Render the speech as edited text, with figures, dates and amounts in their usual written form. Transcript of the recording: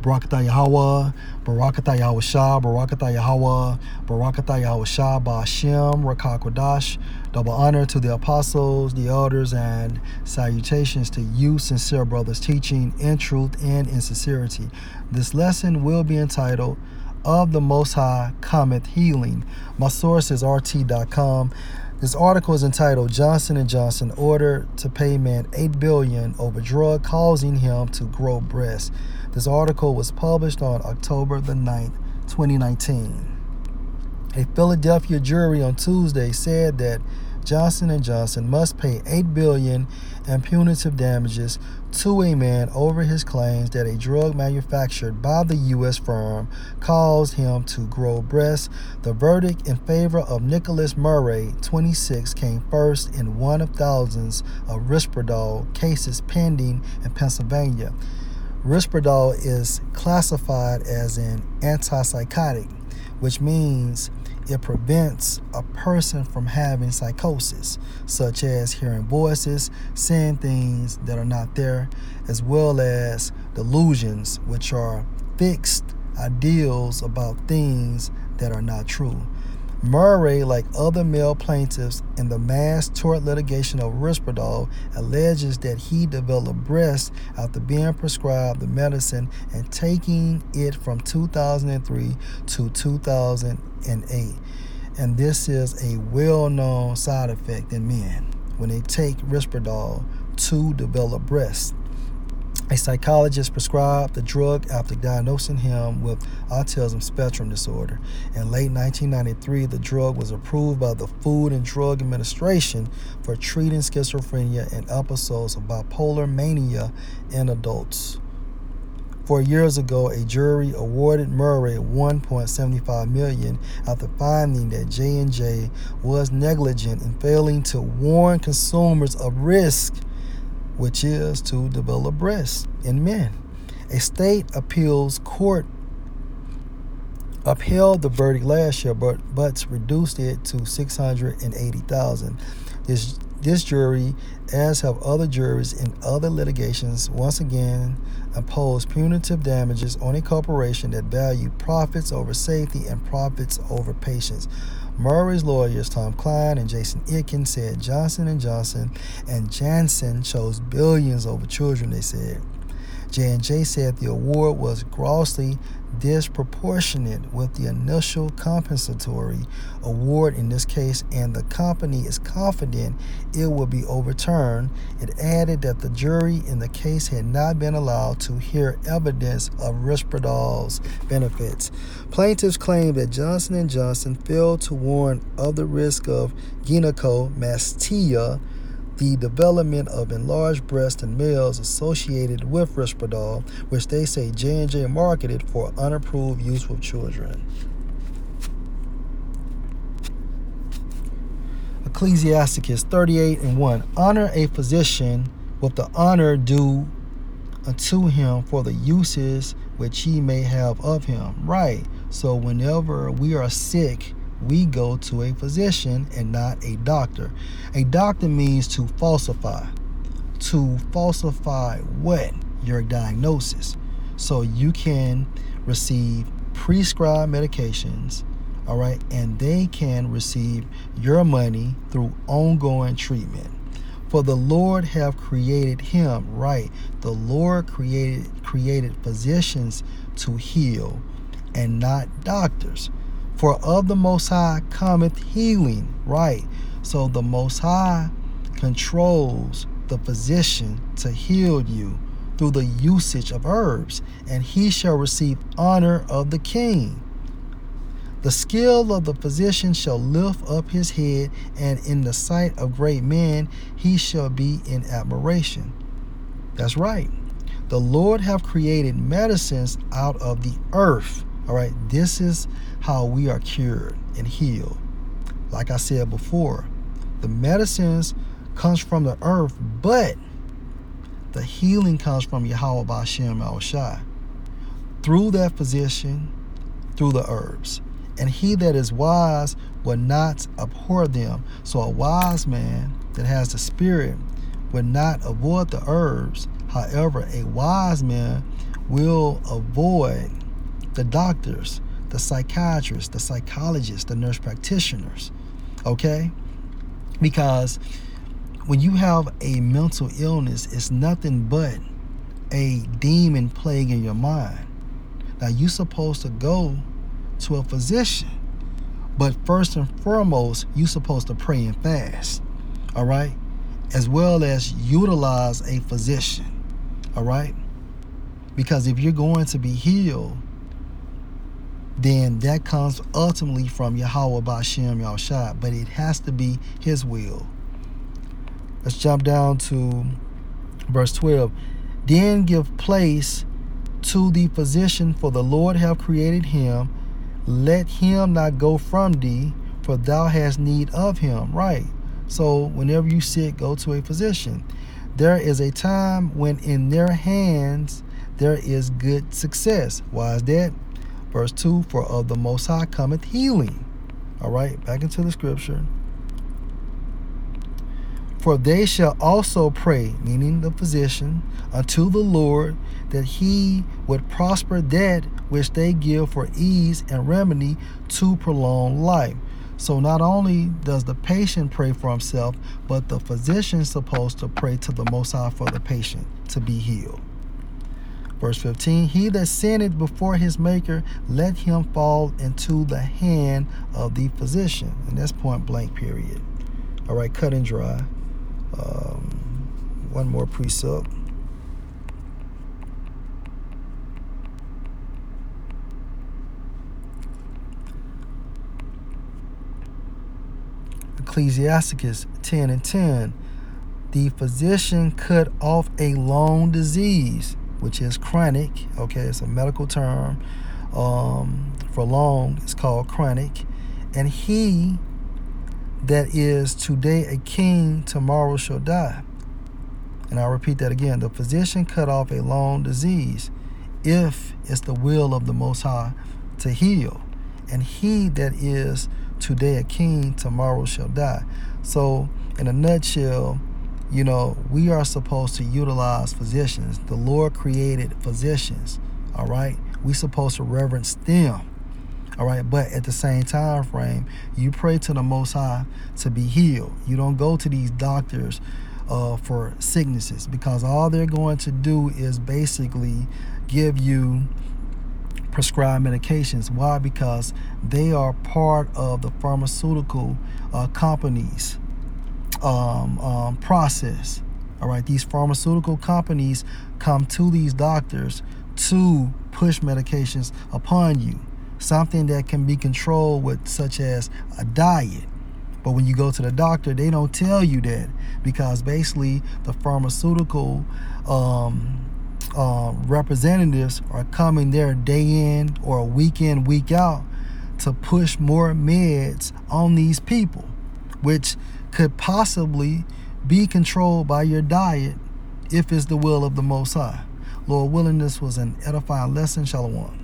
Barakatah Yahweh, Barakatah Yahweh Shah, Barakatah Yahweh, Barakatah Yahweh Shah, Ba'ashem, Rakah Kodash. Double honor to the apostles, the elders, and salutations to you, sincere brothers, teaching in truth and in sincerity. This lesson will be entitled, Of the Most High Cometh Healing. My source is RT.com. This article is entitled, Johnson & Johnson ordered to pay man $8 billion over drug causing him to grow breasts. This article was published on October the 9th, 2019. A Philadelphia jury on Tuesday said that Johnson & Johnson must pay $8 billion in punitive damages to a man over his claims that a drug manufactured by the U.S. firm caused him to grow breasts. The verdict in favor of Nicholas Murray, 26, came first in one of thousands of Risperdal cases pending in Pennsylvania. Risperdal is classified as an antipsychotic, which means it prevents a person from having psychosis, such as hearing voices, seeing things that are not there, as well as delusions, which are fixed ideals about things that are not true. Murray, like other male plaintiffs in the mass tort litigation of Risperdal, alleges that he developed breasts after being prescribed the medicine and taking it from 2003 to 2008. And this is a well-known side effect in men when they take Risperdal to develop breasts. A psychologist prescribed the drug after diagnosing him with autism spectrum disorder. In late 1993, the drug was approved by the Food and Drug Administration for treating schizophrenia and episodes of bipolar mania in adults. 4 years ago, a jury awarded Murray $1.75 million after finding that J&J was negligent in failing to warn consumers of risk, which is to develop breasts in men. A state appeals court upheld the verdict last year, but reduced it to $680,000. This jury, as have other juries in other litigations, once again imposed punitive damages on a corporation that valued profits over safety and profits over patients. Murray's lawyers, Tom Klein and Jason Itkin, said Johnson & Johnson and Janssen chose billions over children, they said. J&J said the award was grossly disproportionate with the initial compensatory award in this case, and the company is confident it will be overturned. It added that the jury in the case had not been allowed to hear evidence of Risperdal's benefits. Plaintiffs claim that Johnson & Johnson failed to warn of the risk of gynecomastia, the development of enlarged breasts in males associated with Risperdal, which they say J&J marketed for unapproved use with children. Ecclesiasticus 38:1. Honor a physician with the honor due unto him for the uses which he may have of him. Right. So whenever we are sick, we go to a physician and not a doctor. A doctor means to falsify. To falsify what? Your diagnosis. So you can receive prescribed medications, all right, and they can receive your money through ongoing treatment. For the Lord have created him, right? The Lord created physicians to heal and not doctors. For of the Most High cometh healing, right? So the Most High controls the physician to heal you through the usage of herbs, and he shall receive honor of the king. The skill of the physician shall lift up his head, and in the sight of great men he shall be in admiration. That's right. The Lord have created medicines out of the earth. All right, this is how we are cured and healed. Like I said before, the medicines comes from the earth, but the healing comes from Yahweh Ba'ashem Al-Shai through that physician, through the herbs. And he that is wise will not abhor them. So a wise man that has the spirit will not avoid the herbs. However, a wise man will avoid the doctors, the psychiatrists, the psychologists, the nurse practitioners, okay? Because when you have a mental illness, it's nothing but a demon plaguing your mind. Now, you're supposed to go to a physician, but first and foremost, you're supposed to pray and fast, all right? As well as utilize a physician, all right? Because if you're going to be healed, then that comes ultimately from Yahweh Ba'Shem Yahushua, but it has to be his will. Let's jump down to verse 12. Then give place to the physician, for the Lord hath created him. Let him not go from thee, for thou hast need of him. Right. So whenever you sick, go to a physician. There is a time when in their hands there is good success. Why is that? Verse 2, for of the Most High cometh healing. All right, back into the scripture. For they shall also pray, meaning the physician, unto the Lord, that he would prosper that which they give for ease and remedy to prolong life. So not only does the patient pray for himself, but the physician is supposed to pray to the Most High for the patient to be healed. Verse 15, he that sinneth before his maker, let him fall into the hand of the physician. And that's point blank, period. All right, cut and dry. One more precept. Ecclesiasticus 10:10. The physician cut off a long disease, which is chronic. Okay, it's a medical term. For long, it's called chronic. And he that is today a king, tomorrow shall die. And I'll repeat that again. The physician cut off a long disease, if it's the will of the Most High to heal. And he that is today a king, tomorrow shall die. So in a nutshell, we are supposed to utilize physicians. The Lord created physicians, all right? We're supposed to reverence them, all right? But at the same time frame, you pray to the Most High to be healed. You don't go to these doctors for sicknesses, because all they're going to do is basically give you prescribed medications. Why? Because they are part of the pharmaceutical companies process. All right, these pharmaceutical companies come to these doctors to push medications upon you, something that can be controlled with, such as a diet. But when you go to the doctor, they don't tell you that, because basically the pharmaceutical representatives are coming there day in or week in, week out to push more meds on these people, which could possibly be controlled by your diet if it's the will of the Most High. Lord willing, this was an edifying lesson. Shalom.